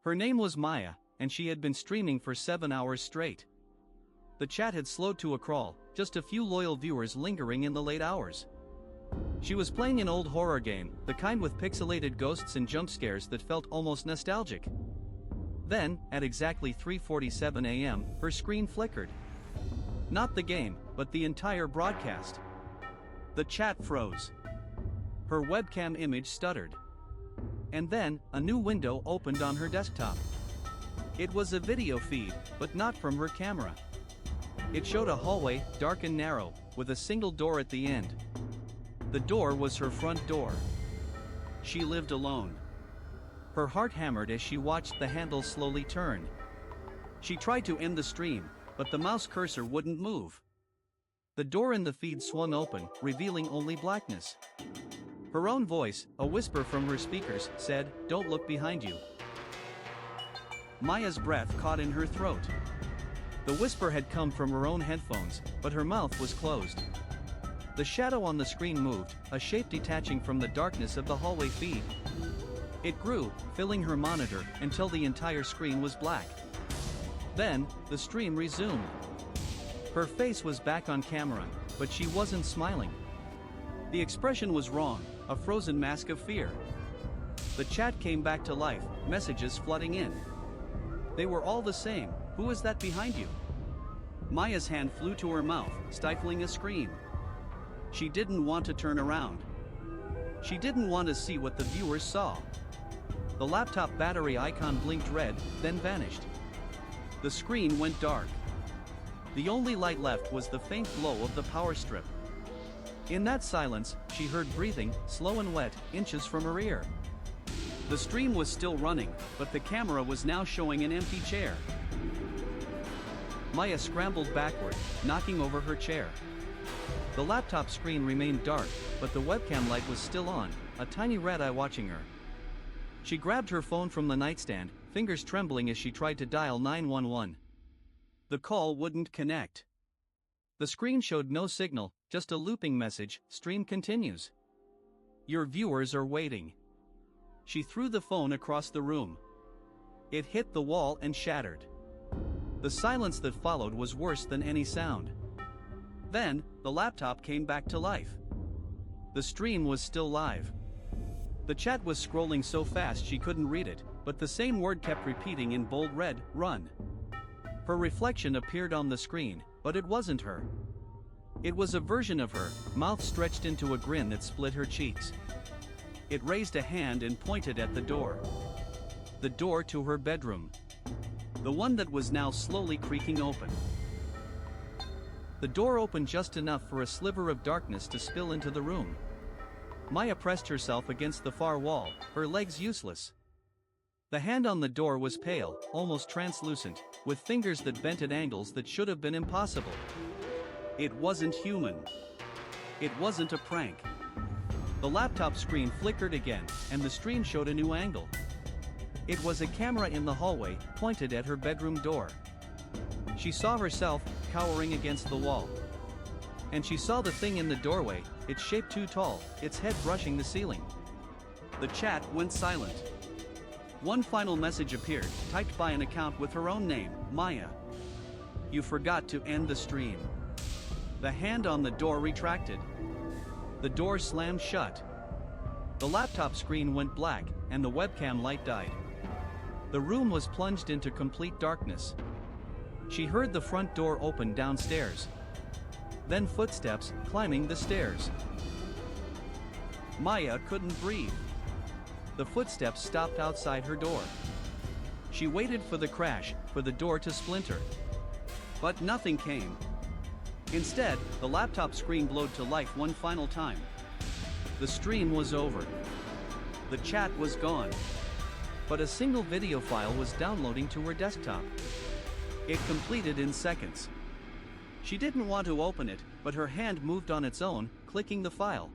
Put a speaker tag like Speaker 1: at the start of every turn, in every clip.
Speaker 1: Her name was Maya, and she had been streaming for 7 hours straight. The chat had slowed to a crawl, just a few loyal viewers lingering in the late hours. She was playing an old horror game, the kind with pixelated ghosts and jump scares that felt almost nostalgic. Then, at exactly 3:47 a.m., her screen flickered. Not the game, but the entire broadcast. The chat froze. Her webcam image stuttered. And then, a new window opened on her desktop. It was a video feed, but not from her camera. It showed a hallway, dark and narrow, with a single door at the end. The door was her front door. She lived alone. Her heart hammered as she watched the handle slowly turn. She tried to end the stream, but the mouse cursor wouldn't move. The door in the feed swung open, revealing only blackness. Her own voice, a whisper from her speakers, said, "Don't look behind you." Maya's breath caught in her throat. The whisper had come from her own headphones, but her mouth was closed. The shadow on the screen moved, a shape detaching from the darkness of the hallway feed. It grew, filling her monitor, until the entire screen was black. Then, the stream resumed. Her face was back on camera, but she wasn't smiling. The expression was wrong, a frozen mask of fear. The chat came back to life, messages flooding in. They were all the same. "Who is that behind you?" Maya's hand flew to her mouth, stifling a scream. She didn't want to turn around. She didn't want to see what the viewers saw. The laptop battery icon blinked red, then vanished. The screen went dark. The only light left was the faint glow of the power strip. In that silence, she heard breathing, slow and wet, inches from her ear. The stream was still running, but the camera was now showing an empty chair. Maya scrambled backward, knocking over her chair. The laptop screen remained dark, but the webcam light was still on, a tiny red eye watching her. She grabbed her phone from the nightstand, fingers trembling as she tried to dial 911. The call wouldn't connect. The screen showed no signal, just a looping message, "Stream continues. Your viewers are waiting." She threw the phone across the room. It hit the wall and shattered. The silence that followed was worse than any sound. Then, the laptop came back to life. The stream was still live. The chat was scrolling so fast she couldn't read it, but the same word kept repeating in bold red, "Run." Her reflection appeared on the screen, but it wasn't her. It was a version of her, mouth stretched into a grin that split her cheeks. It raised a hand and pointed at the door. The door to her bedroom. The one that was now slowly creaking open. The door opened just enough for a sliver of darkness to spill into the room. Maya pressed herself against the far wall, her legs useless. The hand on the door was pale, almost translucent, with fingers that bent at angles that should have been impossible. It wasn't human. It wasn't a prank. The laptop screen flickered again, and the stream showed a new angle. It was a camera in the hallway, pointed at her bedroom door. She saw herself, cowering against the wall. And she saw the thing in the doorway, its shape too tall, its head brushing the ceiling. The chat went silent. One final message appeared, typed by an account with her own name, Maya. "You forgot to end the stream." The hand on the door retracted. The door slammed shut. The laptop screen went black, and the webcam light died. The room was plunged into complete darkness. She heard the front door open downstairs. Then footsteps, climbing the stairs. Maya couldn't breathe. The footsteps stopped outside her door. She waited for the crash, for the door to splinter. But nothing came. Instead, the laptop screen glowed to life one final time. The stream was over. The chat was gone. But a single video file was downloading to her desktop. It completed in seconds. She didn't want to open it, but her hand moved on its own, clicking the file.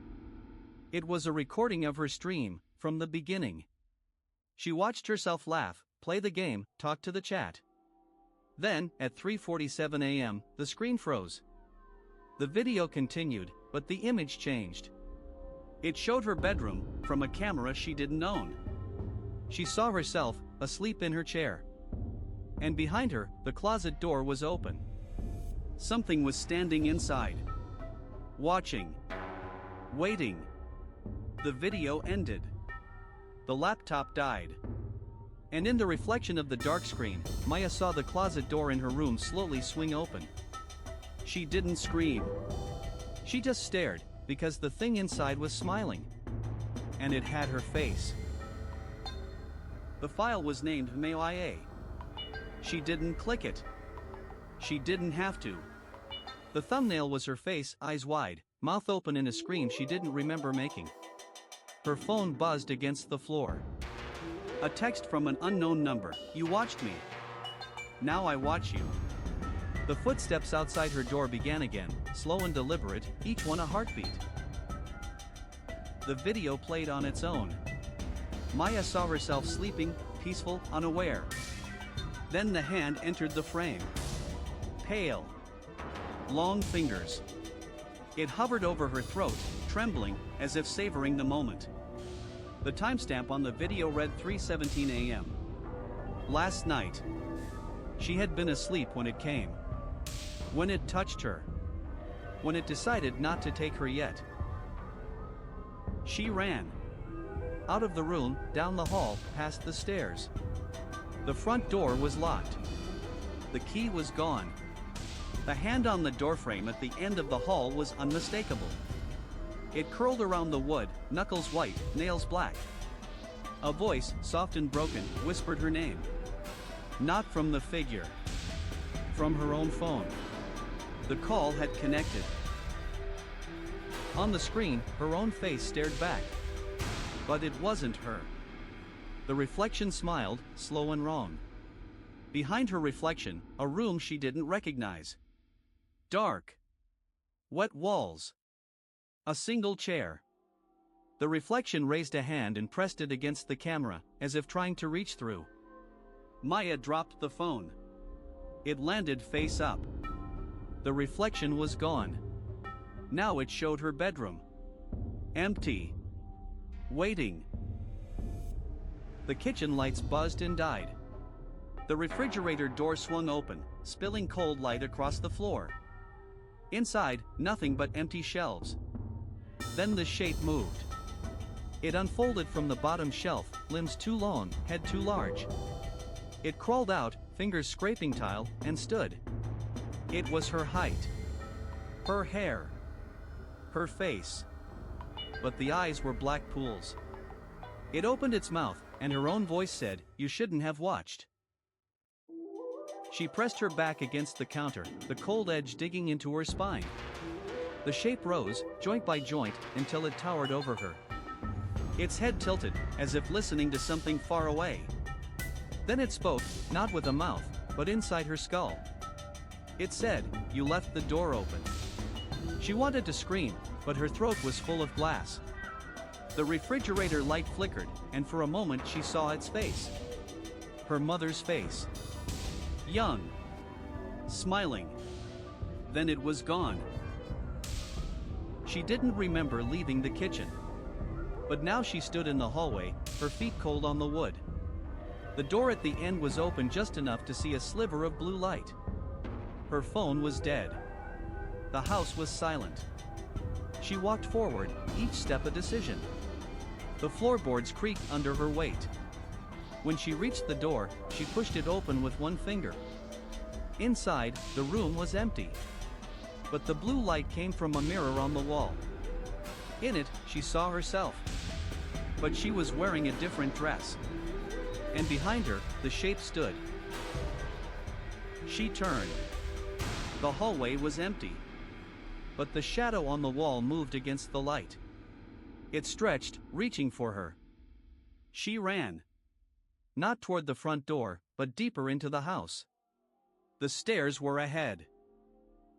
Speaker 1: It was a recording of her stream, from the beginning. She watched herself laugh, play the game, talk to the chat. Then, at 3:47 a.m., the screen froze. The video continued, but the image changed. It showed her bedroom, from a camera she didn't own. She saw herself, asleep in her chair. And behind her, the closet door was open. Something was standing inside. Watching. Waiting. The video ended. The laptop died. And in the reflection of the dark screen, Maya saw the closet door in her room slowly swing open. She didn't scream. She just stared, because the thing inside was smiling. And it had her face. The file was named Maya. She didn't click it. She didn't have to. The thumbnail was her face, eyes wide, mouth open in a scream she didn't remember making. Her phone buzzed against the floor. A text from an unknown number. You watched me. Now I watch you. The footsteps outside her door began again, slow and deliberate, each one a heartbeat. The video played on its own. Maya saw herself sleeping, peaceful, unaware. Then the hand entered the frame. Pale. Long fingers. It hovered over her throat, trembling, as if savoring the moment. The timestamp on the video read 3:17 a.m. Last night. She had been asleep when it came. When it touched her. When it decided not to take her yet. She ran. Out of the room, down the hall, past the stairs. The front door was locked. The key was gone. The hand on the doorframe at the end of the hall was unmistakable. It curled around the wood, knuckles white, nails black. A voice, soft and broken, whispered her name. Not from the figure. From her own phone. The call had connected. On the screen, her own face stared back. But it wasn't her. The reflection smiled, slow and wrong. Behind her reflection, a room she didn't recognize. Dark. Wet walls. A single chair. The reflection raised a hand and pressed it against the camera, as if trying to reach through. Maya dropped the phone. It landed face up. The reflection was gone. Now it showed her bedroom. Empty. Waiting. The kitchen lights buzzed and died. The refrigerator door swung open, spilling cold light across the floor. Inside, nothing but empty shelves. Then the shape moved. It unfolded from the bottom shelf, limbs too long, head too large. It crawled out, fingers scraping tile, and stood. It was her height. Her hair. Her face. But the eyes were black pools. It opened its mouth, and her own voice said, "You shouldn't have watched." She pressed her back against the counter, the cold edge digging into her spine. The shape rose, joint by joint, until it towered over her. Its head tilted, as if listening to something far away. Then it spoke, not with a mouth, but inside her skull. It said, "You left the door open." She wanted to scream, but her throat was full of glass. The refrigerator light flickered, and for a moment she saw its face. Her mother's face. Young. Smiling. Then it was gone. She didn't remember leaving the kitchen. But now she stood in the hallway, her feet cold on the wood. The door at the end was open just enough to see a sliver of blue light. Her phone was dead. The house was silent. She walked forward, each step a decision. The floorboards creaked under her weight. When she reached the door, she pushed it open with one finger. Inside, the room was empty. But the blue light came from a mirror on the wall. In it, she saw herself. But she was wearing a different dress. And behind her, the shape stood. She turned. The hallway was empty. But the shadow on the wall moved against the light. It stretched, reaching for her. She ran. Not toward the front door, but deeper into the house. The stairs were ahead.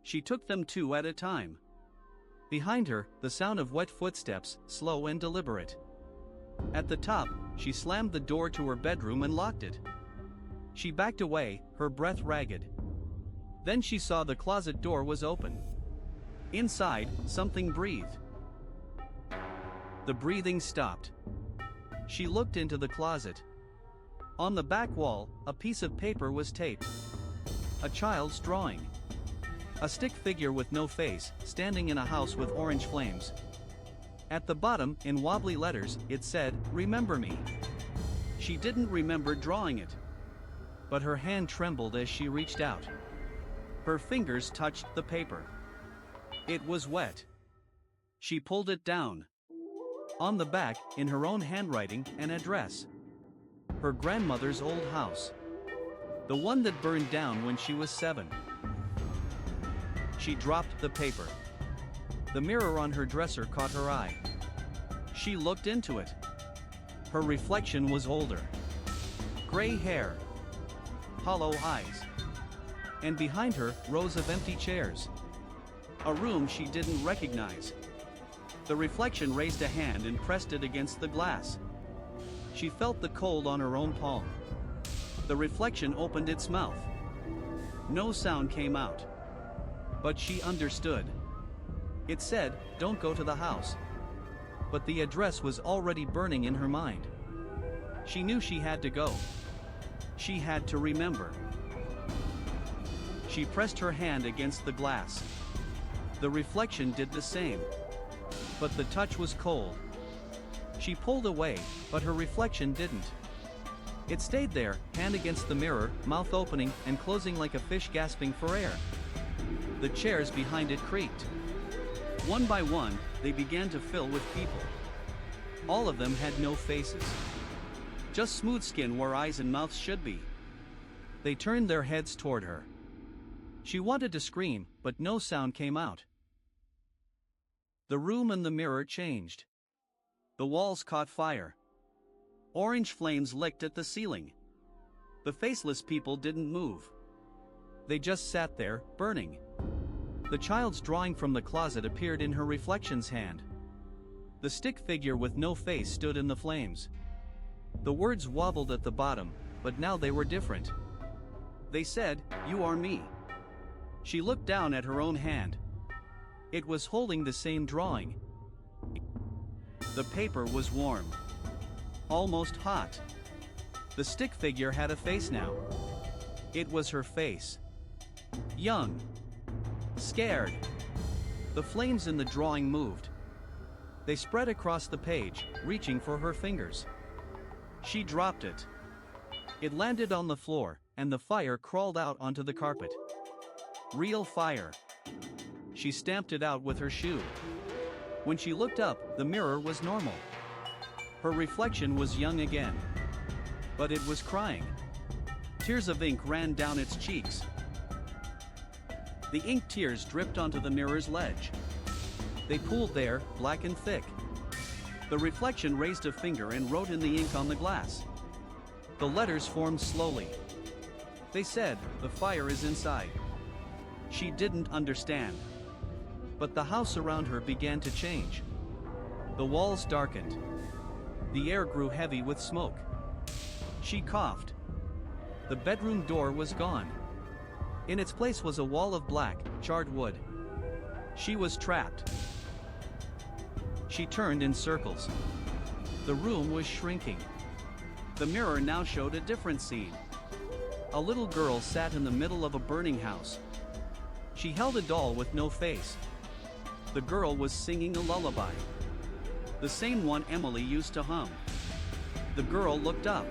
Speaker 1: She took them two at a time. Behind her, the sound of wet footsteps, slow and deliberate. At the top, she slammed the door to her bedroom and locked it. She backed away, her breath ragged. Then she saw the closet door was open. Inside, something breathed. The breathing stopped. She looked into the closet. On the back wall, a piece of paper was taped. A child's drawing. A stick figure with no face, standing in a house with orange flames. At the bottom, in wobbly letters, it said, "Remember me." She didn't remember drawing it. But her hand trembled as she reached out. Her fingers touched the paper. It was wet. She pulled it down. On the back, in her own handwriting, an address. Her grandmother's old house. The one that burned down when she was 7. She dropped the paper. The mirror on her dresser caught her eye. She looked into it. Her reflection was older. Gray hair. Hollow eyes. And behind her, rows of empty chairs. A room she didn't recognize. The reflection raised a hand and pressed it against the glass. She felt the cold on her own palm. The reflection opened its mouth. No sound came out. But she understood. It said, "Don't go to the house." But the address was already burning in her mind. She knew she had to go. She had to remember. She pressed her hand against the glass. The reflection did the same. But the touch was cold. She pulled away, but her reflection didn't. It stayed there, hand against the mirror, mouth opening and closing like a fish gasping for air. The chairs behind it creaked. One by one, they began to fill with people. All of them had no faces. Just smooth skin where eyes and mouths should be. They turned their heads toward her. She wanted to scream, but no sound came out. The room and the mirror changed. The walls caught fire. Orange flames licked at the ceiling. The faceless people didn't move. They just sat there, burning. The child's drawing from the closet appeared in her reflection's hand. The stick figure with no face stood in the flames. The words wobbled at the bottom, but now they were different. They said, "You are me." She looked down at her own hand. It was holding the same drawing. The paper was warm. Almost hot. The stick figure had a face now. It was her face. Young. Scared. The flames in the drawing moved. They spread across the page, reaching for her fingers. She dropped it. It landed on the floor, and the fire crawled out onto the carpet. Real fire. She stamped it out with her shoe. When she looked up, the mirror was normal. Her reflection was young again. But it was crying. Tears of ink ran down its cheeks. The ink tears dripped onto the mirror's ledge. They pooled there, black and thick. The reflection raised a finger and wrote in the ink on the glass. The letters formed slowly. They said, "The fire is inside." She didn't understand. But the house around her began to change. The walls darkened. The air grew heavy with smoke. She coughed. The bedroom door was gone. In its place was a wall of black, charred wood. She was trapped. She turned in circles. The room was shrinking. The mirror now showed a different scene. A little girl sat in the middle of a burning house. She held a doll with no face. The girl was singing a lullaby. The same one Emily used to hum. The girl looked up.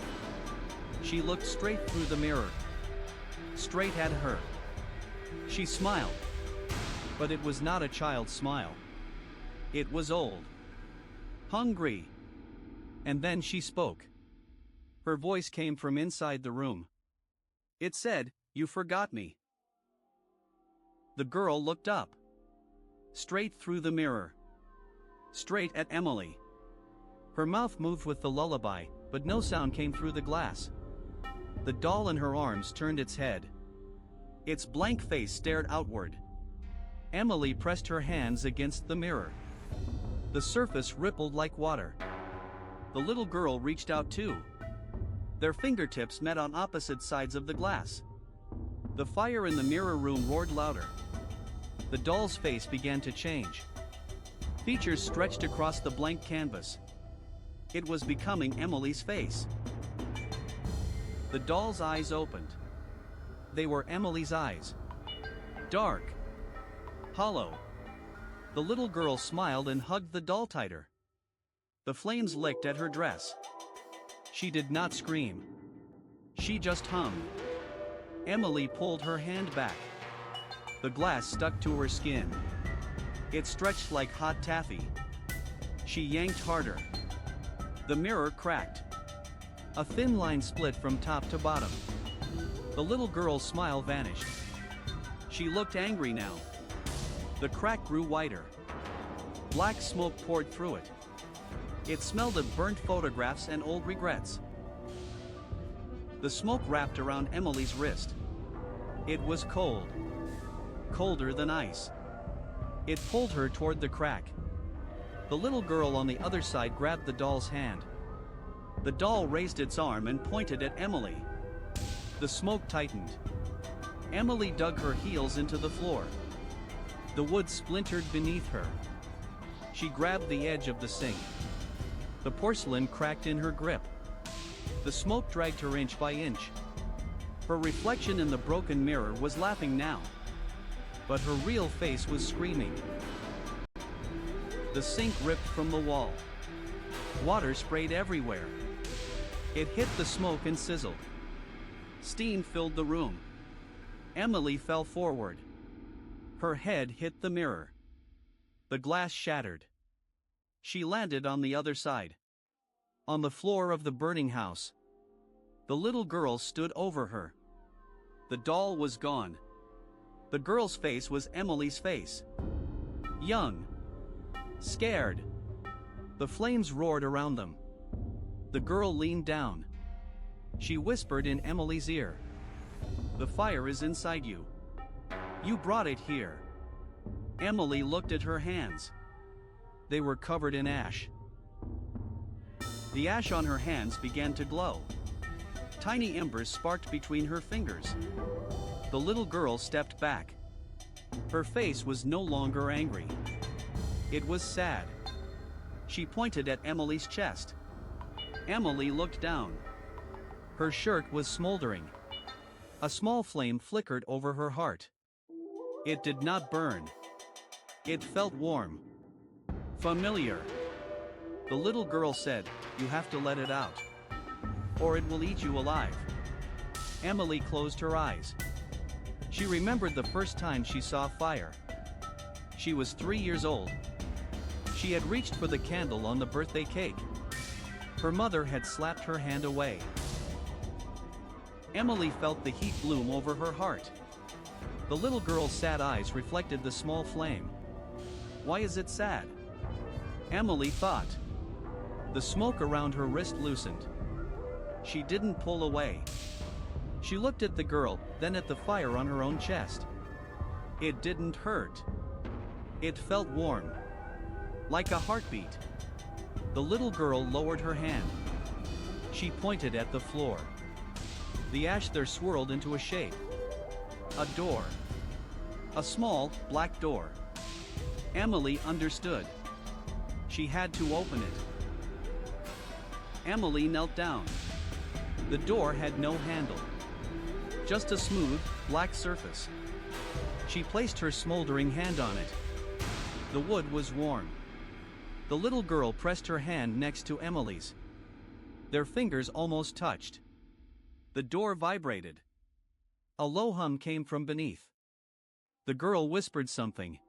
Speaker 1: She looked straight through the mirror. Straight at her. She smiled. But it was not a child's smile. It was old. Hungry. And then she spoke. Her voice came from inside the room. It said, "You forgot me." The girl looked up. Straight through the mirror. Straight at Emily. Her mouth moved with the lullaby, but no sound came through the glass. The doll in her arms turned its head. Its blank face stared outward. Emily pressed her hands against the mirror. The surface rippled like water. The little girl reached out too. Their fingertips met on opposite sides of the glass. The fire in the mirror room roared louder. The doll's face began to change. Features stretched across the blank canvas. It was becoming Emily's face. The doll's eyes opened. They were Emily's eyes. Dark. Hollow. The little girl smiled and hugged the doll tighter. The flames licked at her dress. She did not scream. She just hummed. Emily pulled her hand back. The glass stuck to her skin. It stretched like hot taffy. She yanked harder. The mirror cracked. A thin line split from top to bottom. The little girl's smile vanished. She looked angry now. The crack grew wider. Black smoke poured through it. It smelled of burnt photographs and old regrets. The smoke wrapped around Emily's wrist. It was cold. Colder than ice. It pulled her toward the crack. The little girl on the other side grabbed the doll's hand. The doll raised its arm and pointed at Emily. The smoke tightened. Emily dug her heels into the floor. The wood splintered beneath her. She grabbed the edge of the sink. The porcelain cracked in her grip. The smoke dragged her inch by inch. Her reflection in the broken mirror was laughing now. But her real face was screaming. The sink ripped from the wall. Water sprayed everywhere. It hit the smoke and sizzled. Steam filled the room. Emily fell forward. Her head hit the mirror. The glass shattered. She landed on the other side. On the floor of the burning house. The little girl stood over her. The doll was gone. The girl's face was Emily's face. Young. Scared. The flames roared around them. The girl leaned down. She whispered in Emily's ear. "The fire is inside you. You brought it here." Emily looked at her hands. They were covered in ash. The ash on her hands began to glow. Tiny embers sparked between her fingers. The little girl stepped back. Her face was no longer angry. It was sad. She pointed at Emily's chest. Emily looked down. Her shirt was smoldering. A small flame flickered over her heart. It did not burn. It felt warm. Familiar. The little girl said, "You have to let it out. Or it will eat you alive." Emily closed her eyes. She remembered the first time she saw fire. She was 3 years old. She had reached for the candle on the birthday cake. Her mother had slapped her hand away. Emily felt the heat bloom over her heart. The little girl's sad eyes reflected the small flame. Why is it sad? Emily thought. The smoke around her wrist loosened. She didn't pull away. She looked at the girl, then at the fire on her own chest. It didn't hurt. It felt warm. Like a heartbeat. The little girl lowered her hand. She pointed at the floor. The ash there swirled into a shape. A door. A small, black door. Emily understood. She had to open it. Emily knelt down. The door had no handle. Just a smooth, black surface. She placed her smoldering hand on it. The wood was warm. The little girl pressed her hand next to Emily's. Their fingers almost touched. The door vibrated. A low hum came from beneath. The girl whispered something.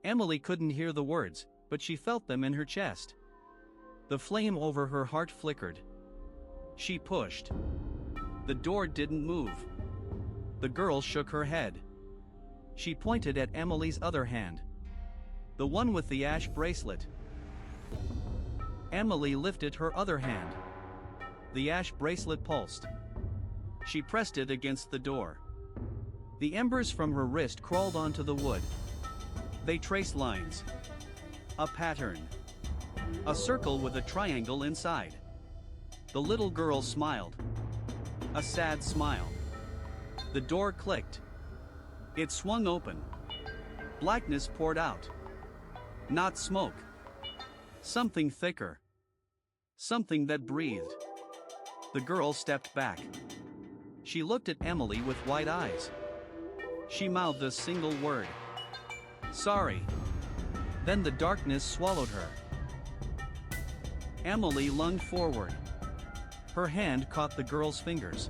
Speaker 1: Emily couldn't hear the words, but she felt them in her chest. The flame over her heart flickered. She pushed. The door didn't move. The girl shook her head. She pointed at Emily's other hand. The one with the ash bracelet. Emily lifted her other hand. The ash bracelet pulsed. She pressed it against the door. The embers from her wrist crawled onto the wood. They traced lines. A pattern. A circle with a triangle inside. The little girl smiled. A sad smile. The door clicked. It swung open. Blackness poured out. Not smoke. Something thicker. Something that breathed. The girl stepped back. She looked at Emily with wide eyes. She mouthed a single word. "Sorry." Then the darkness swallowed her. Emily lunged forward. Her hand caught the girl's fingers.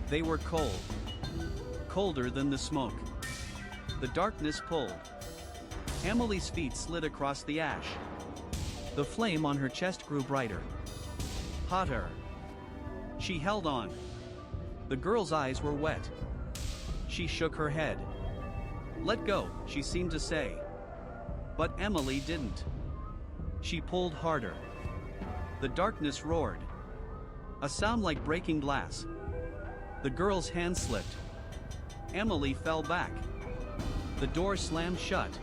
Speaker 1: They were cold. Colder than the smoke. The darkness pulled. Emily's feet slid across the ash. The flame on her chest grew brighter. Hotter. She held on. The girl's eyes were wet. She shook her head. "Let go," she seemed to say. But Emily didn't. She pulled harder. The darkness roared. A sound like breaking glass. The girl's hand slipped. Emily fell back. The door slammed shut.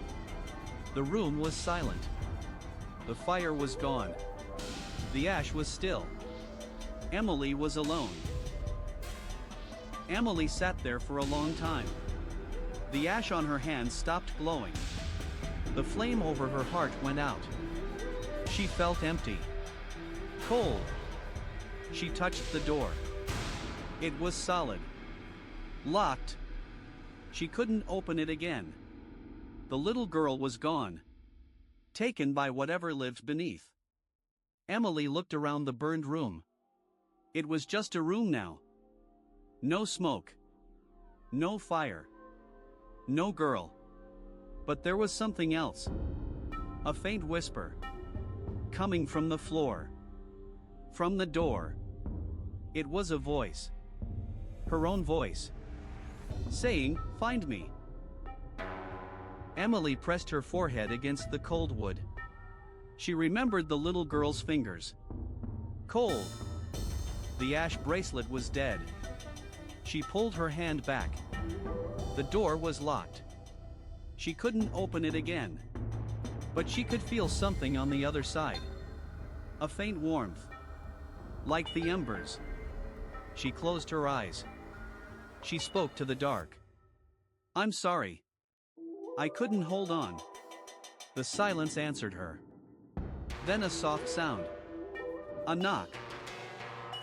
Speaker 1: The room was silent. The fire was gone. The ash was still. Emily was alone. Emily sat there for a long time. The ash on her hands stopped glowing. The flame over her heart went out. She felt empty. Cold. She touched the door. It was solid. Locked. She couldn't open it again. The little girl was gone. Taken by whatever lived beneath. Emily looked around the burned room. It was just a room now. No smoke. No fire. No girl. But there was something else. A faint whisper. Coming from the floor. From the door. It was a voice. Her own voice. Saying, "Find me." Emily pressed her forehead against the cold wood. She remembered the little girl's fingers. Cold. The ash bracelet was dead. She pulled her hand back. The door was locked. She couldn't open it again. But she could feel something on the other side. A faint warmth. Like the embers. She closed her eyes. She spoke to the dark. "I'm sorry. I couldn't hold on." The silence answered her. Then a soft sound. A knock.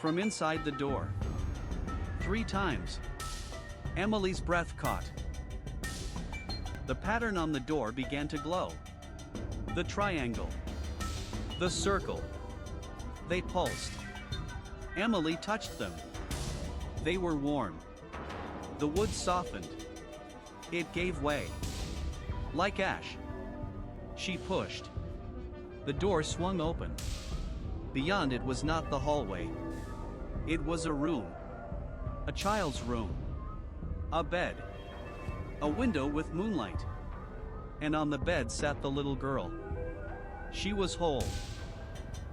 Speaker 1: From inside the door. 3 times. Emily's breath caught. The pattern on the door began to glow. The triangle. The circle. They pulsed. Emily touched them. They were warm. The wood softened. It gave way. Like ash. She pushed. The door swung open. Beyond it was not the hallway. It was a room. A child's room. A bed. A window with moonlight. And on the bed sat the little girl. She was whole.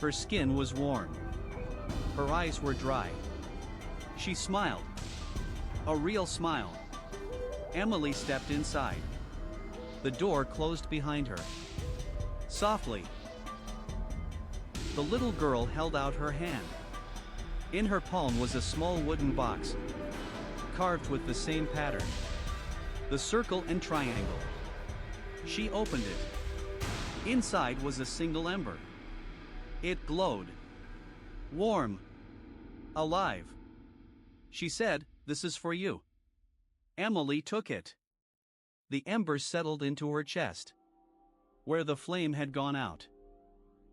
Speaker 1: Her skin was warm. Her eyes were dry. She smiled. A real smile. Emily stepped inside. The door closed behind her. Softly. The little girl held out her hand. In her palm was a small wooden box, carved with the same pattern. The circle and triangle. She opened it. Inside was a single ember. It glowed. Warm. Alive. She said, "This is for you." Emily took it. The ember settled into her chest, where the flame had gone out.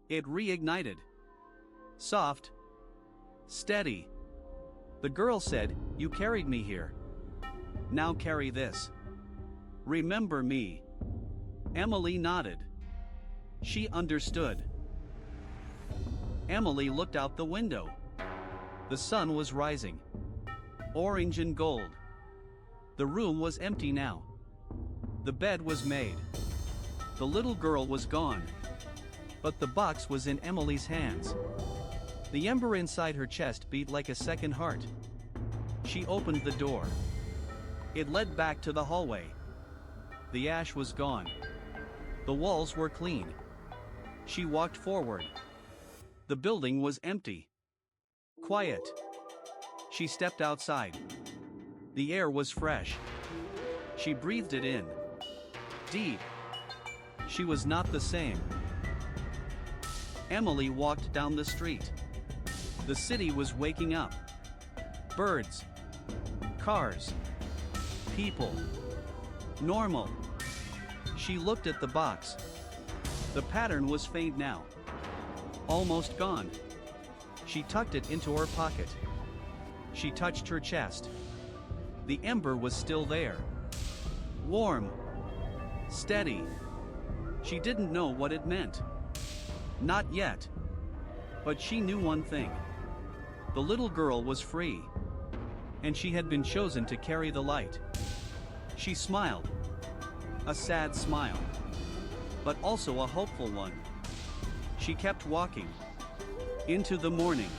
Speaker 1: It reignited. Soft. Steady. The girl said, "You carried me here. Now carry this. Remember me." Emily nodded. She understood. Emily looked out the window. The sun was rising. Orange and gold. The room was empty now. The bed was made. The little girl was gone. But the box was in Emily's hands. The ember inside her chest beat like a second heart. She opened the door. It led back to the hallway. The ash was gone. The walls were clean. She walked forward. The building was empty. Quiet. She stepped outside. The air was fresh. She breathed it in. Deep. She was not the same. Emily walked down the street. The city was waking up. Birds. Cars. People. Normal. She looked at the box. The pattern was faint now. Almost gone. She tucked it into her pocket. She touched her chest. The ember was still there. Warm. Steady. She didn't know what it meant. Not yet. But she knew one thing. The little girl was free. And she had been chosen to carry the light. She smiled. A sad smile. But also a hopeful one. She kept walking. Into the morning.